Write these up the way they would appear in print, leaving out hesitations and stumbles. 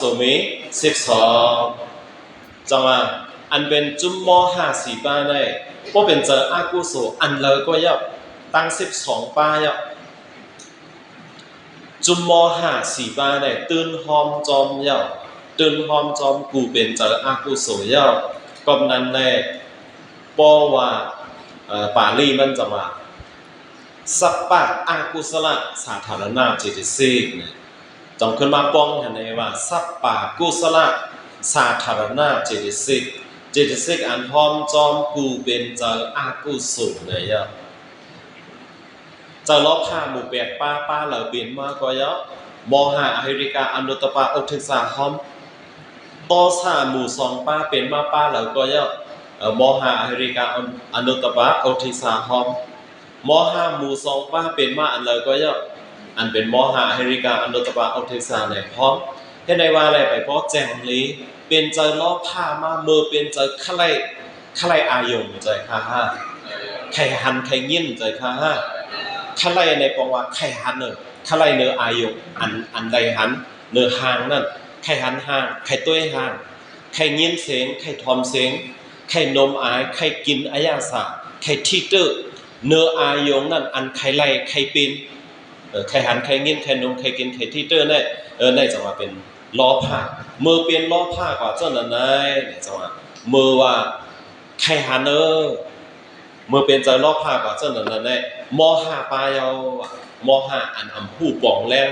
สุมิ12จังว่าอันเป็นจุมมอ54ป้าได้พวกเป็นเจออากุโสอันเลยก็ยับตั้ง12ป้ายับจุมมอ54ป้าได้ตื่นหอมจอมยับตื่นหอมจอมกูเป็นเจออากุโสยับก็นั้นได้ปอว่าปาลีมันจะมาสัปปะอากุศลสาธารณะเจตสิกเนี่ยจงขึ้นมาป้องเห็นไหมว่าสัปปะกุศลสาธารณะเจตสิกอันพร้อมจอมกูเป็นเจออากุศลเนี่ยยะจะลบผ้าหมู่แปดป้าเหล่าเปลี่ยนมากกว่ายะมหาอหิริกาอนุตตปะอุทิศาหอมต่อสาหมู่สองป้าเป็นมาป้าเหล่าก็ยะมหาอหิริกาอนุตตปะอุทิศาหอมมห้าหมู่สองป้าเป็นมาอันเลยก็ยะอันเป็นมหาอหิริกาอนุตตปะอุทิศาในพร้อมเห็นได้ว่าอะไรไปเพราะแจงลีเป็นใจล้อผ้ามาเมื่อเป็นใจขไลอายงใจค่ะฮะไข่หันไข่ยิ้นใจค่ะฮะขไลในปองว่าไข่หันเนอขไลเนื้ออายงอันใดหันเนื้อหางนั่นไข่หันห่างไข่ต้วยห่างไข่ยิ้นเสียงไข่ทอมเสียงไข่นมอายไข่กินอายาสาไข่ทีเตอร์เนื้ออายงนั่นอันไข่ไลไข่ปินไข่หันไข่ยิ้นไข่นมไข่กินไข่ทีเตอร์เนี่ยได้จะมาเป็นล้อผ้าเมื่อเป็นล้อผ้ากว่าเจ้าหน้าเนี่ยจะว่าเมื่อว่าไข่หันเมื่อเป็นใจล้อผ้ากว่าเจ้าหน้าเนี่ยมห้าปลายเอามห้าอันอ่ำผู้ป่องแรง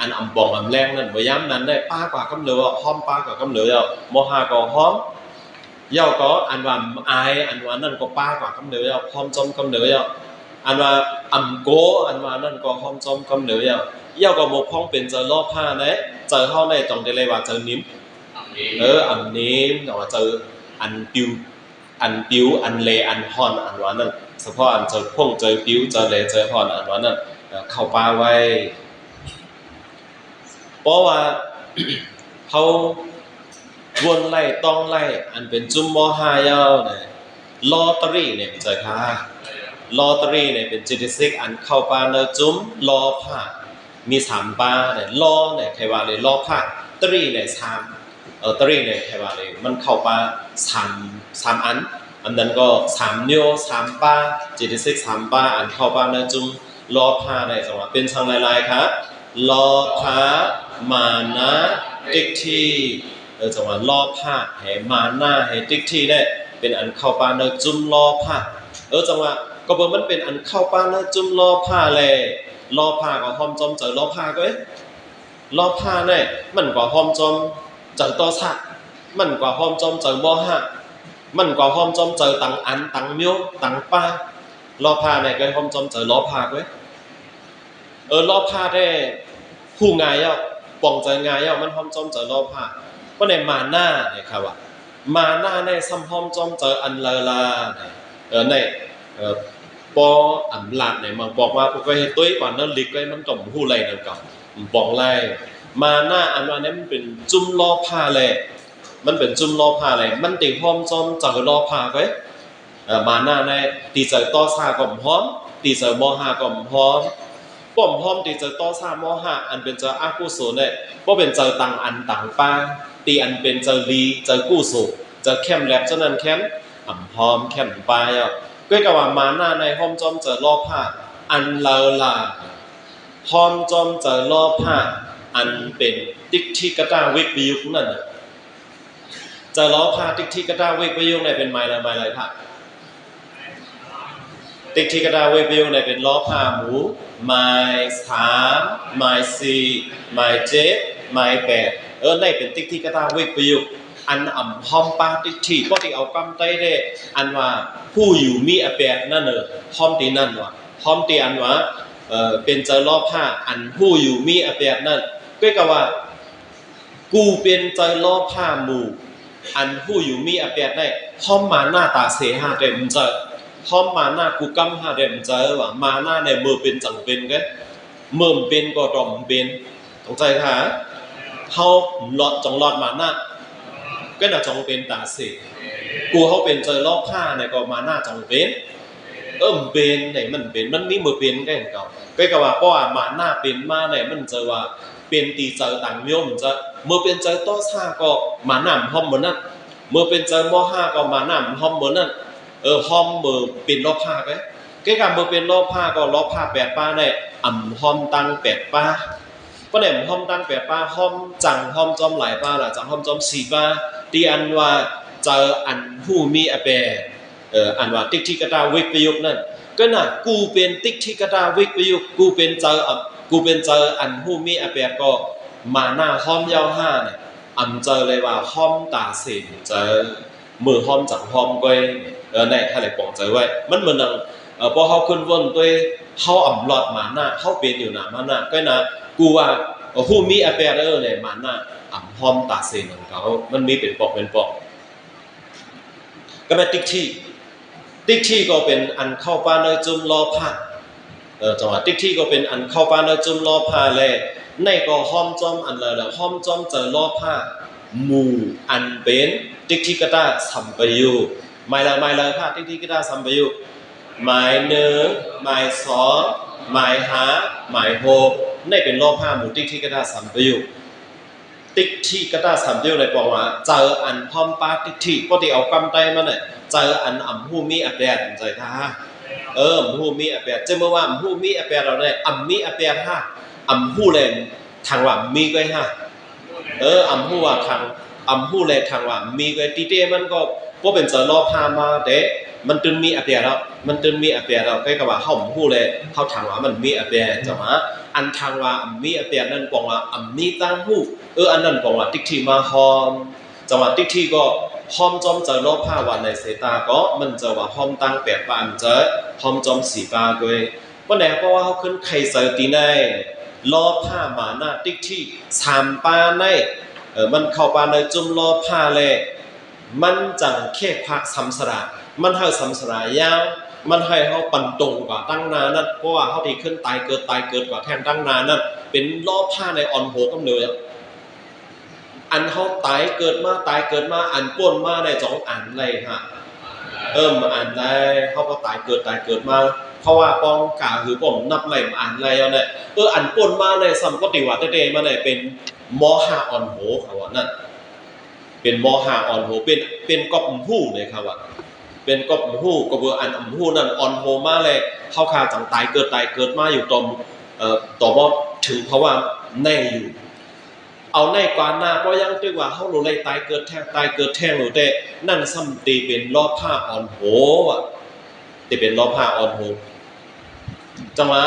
อันอ่ำป่องอ่ำแรงนั่นเมื่อย้ำนั้นได้ป้ากว่ากำเนิดห้อมป้ากว่ากำเนิดมห้าก็ห้อมเย้าก็อันว่าอายอันว่านั่นก็ป้ากว่ากำเนิดห้อมจมกำเนิดอันว่าอ่ำโกอันว่านั่นก็ห้อมจมกำเนิดเย้าก็หมกพ้องเป็นเจอล้อผ้าเนี่ยเจอเข้าในตรงเดลัยว่าเจอนิ้มอันนิ้มแต่ว่าเจออันปิวอันเลอันฮอนอันว่านั่นเฉพาะอันเจอพ่งเจอปิวเจอเลเจอฮอนอันว่านั่นเข้าป่าไว้เพราะว่า เขาวนไล่ต้องไล่อันเป็นจุ่มมอหายาวเนี่ยลอตเตอรี่เนี่ยใจค่ะลอตเตอรี่เนี่ยเป็นจิตสิกอันเข้าป่าเนจุ่มลอผ้ามี3ป่าเนี่ยลอเนี่ยใครว่าเลยลอผ้าตรีเนี่ย3ตรีเนี่ยใครว่าเลยมันเข้าป่า3อันนั้นก็3โย3ป่าจิตสิก3ป่าอันเข้าป่าเนจุ่มลอผ้าในจังหวะเป็นทางลายๆครับลอผ้ามานะติ๊กที่จังหวะลอผ้าให้มานะให้ติ๊กที่เนี่ยเป็นอันเข้าป่าเนจุ่มลอผ้าจังหวะก็บอกมันเป็นอันเข้าป่าเนจุ่มลอผ้าเลยลอผ้าก็หอมจอมเจอลอผ้าก็ลอผ้าเนี่ยมันกว่าหอมจอมเจอต่อสักมันกว่าหอมจอมเจอบ่ห้ามันกว่าหอมจอมเจอตังอันตังเมียวตังป้าลอผ้าเนี่ยก็หอมจอมเจอลอผ้าก็ลอผ้าได้ผู้งายป่องใจงายมันหอมจอมเจอลอผ้าก็ในมาหน้าเนี่ยครับว่ามาหน้าในซ้ำหอมจอมเจออันลาในปออันหลักเนี่ยมาบอกว่าก็ให้ตุ้ยกว่านั้นลิกไว้มันก็หู้ไรนั่นก่อนบอกไล่มาหน้าอันว่านี้มันเป็นจุ่มล้อผ้าเลยมันเป็นจุ่มล้อผ้าเลยมันติหอมจอมจากล้อผ้าไว้มาหน้าในตีเจอต่อซาก็หอมตีเจอมอห้าก็หอมป้อมหอมตีเจอต่อซามอห้าอันเป็นเจออากุศลเนี่ยก็เป็นเจอต่างอันต่างป้าตีอันเป็นเจอลีเจอกุศลเจอเข้มแลบเจ้านั้นเข้มหอมเข้มปลายก็กว่ามาหน้าในห้อมจอมเจอล้อผ้าอันลาห้อมจอมเจอล้อผ้าอันเป็นติ๊กที่กระด้างวิกประยุกต์นั่นเจอล้อผ้าติ๊กที่กระด้างวิกประยุกต์เนี่ยเป็นไม้อะไรผ้าติ๊กที่กระด้างวิกประยุกต์เนี่ยเป็นล้อผ้าหมูไม้3ไม้4ไม้7ไม้8ในเป็นติ๊กที่กระด้างวิกประยุกต์อันหอมปาติ๊กที่ก็ที่เอากำไตได้อันว่าผู้อยู่มีอแปดนั่นหอมตีนั่นว่ะหอมตีอันว่าเป็นเจอล้อผ้าอันผู้อยู่มีอแปดนั่นก็กะว่ากูเป็นเจอล้อผ้าหมู่อันผู้อยู่มีอแปดได้หอมมาหน้าตาเสหาเต็มเจอหอมมาหน้ากูกำหาเต็มเจอว่ามาหน้าในมือเป็นจังเป็นกันมือเป็นก็ดอมเป็นต้องใจค่ะเฮาหลอดจังหลอดมาหน้าก็น่าจงเป็นตาเสกูเขาเป็นเจอล้อผ้าในก็มาหน้าจังเป็น เป็นไหนมันเป็นมันมีมือเป็นก็เห็นเก่าก็ว่าเพราะว่ามาหน้าเป็นมาไหนมันจะว่าเป็นตีเจอต่างโยมจะเมื่อเป็นเจอต้อซ่าก็มาหนำห้อมเหมือนนั้นเมื่อเป็นเจอมอห้าก็มาหนำห้อมเหมือนนั้นห้อมมือเป็นรอบผ้าไงก็การเมื่อเป็นรอบผ้าก็รอบผ้าแปดป้าในห้อมตั้งแปดป้าก็ไหนห้อมตั้งแปดป้าห้อมจังห้อมจอมหลายป้าล่ะจังห้อมจอมสี่ป้าที่อันว่าเจออันผู้มีอเปอันว่าติ๊กที่กระดาวิกประยุกต์นั่นก็น่ะกูเป็นติ๊กที่กระดาวิกประยุกต์กูเป็นเจออันผู้มีอเปก็มาหน้าห้อมยาวห้าเนี่ยเจอเลยว่าห้อมตาเสียเจอมือห้อมจังห้อมก้อยในให้ไหนปองใจไว้มันเหมือนนั่งพอเขาขึ้นวนด้วยเขาหลอดมาหน้าเขาเป็นอยู่หน้ามาหน้าก็นะกูว่าผู้มีอเปเนี่ยมาหน้าห้อมตาเสียของเขามันมีเป็นปอกก็เป็นติ๊กที่ก็เป็นอันเข้าป้าในจุ่มรอผ้าจังหวะติ๊กที่ก็เป็นอันเข้าป้าในจุ่มรอผ้าเลยในก็ห้อมจอมอันเลยแล้วห้อมจอมเจอรอผ้าหมู่อันเป็นติ๊กที่ก็ได้สัมปยุไม่ละผ้าติ๊กที่ก็ได้สัมปยุหมายหนึ่งหมายสองหมายห้าหมายหกในเป็นรอผ้าหมู่ติ๊กที่ก็ได้สัมปยุติ๊กที่ก็ได้สัมปยุเลยบอกว่าเจออันพร้อมป้าติ๊กที่ก็ที่เอากำไตมาเนี่ยเจออันผู้มีอเปดใจท่าผู้มีอเปดจะเมื่อว่าผู้มีอเปดเราเนี่ยมีอเปดท่าผู้เลนทางว่ามีก็ฮะผู้ว่าทางผู้เลนทางว่ามีก็ตีเต้มันก็เป็นเจอรอบพามาเด้มันตึนมีอเปดแล้วมันตึนมีอเปดแล้วใกล้กับว่าเขาผู้เลนเขาทางว่ามันมีอเปดจะมาอันทางว่ามีอเปดนั่นบอกว่ามีตั้งผู้อันนั้นบอกว่าติ๊กที่มาฮอมจังหวะติ๊กที่ก็ห้อมจอมเจอรอบผ้าวันในเสตาก็มันจะว่าห้อมตั้งแปดปานเจอห้อมจอมสีปาด้วยวันไหนเพราะว่าเขาขึ้นไข่เซอร์ตีในรอบผ้ามาหน้าติ๊กที่สามปาในมันเข้าปาในจุ่มรอบผ้าเลยมันจังแค่พักสัมสระมันให้สัมสระยาวมันให้เขาปันตรงกว่าตั้งนานนั่นเพราะว่าเขาที่ขึ้นตายเกิดกว่าแทนตั้งนานนั่นเป็นรอบผ้าในออนโหกำเนิดอันเขาตายเกิดมาอันป่นมาได้2อันเลยฮะมาอันได้เขาก็ตายเกิดมาเพราะว่าป้องกาคือผมนับไหลมาอันอะไรเนี่ยอันป่นมาในสัมปติวัตเตมาเนี่ยเป็นมอหาออนโหเขาว่านั่นเป็นมอหาออนโหเป็นกอบหู้เลยครับว่าเป็นกอบหู้ก็เบอร์อันหู้นั่นออนโหมาเลยเข้าคาจังตายเกิดมาอยู่ตอมต่อว่าถึงเพราะว่าแน่อยู่เอาในกว่าหน้าเพราะยังตึกว่าเฮารู้เลยตายเกิดแท้งหรือแต่นั่นซ้ำตีเป็นรอบผ้าอ่อนโหว่ะตีเป็นรอบผ้าอ่อนโหจังหวะ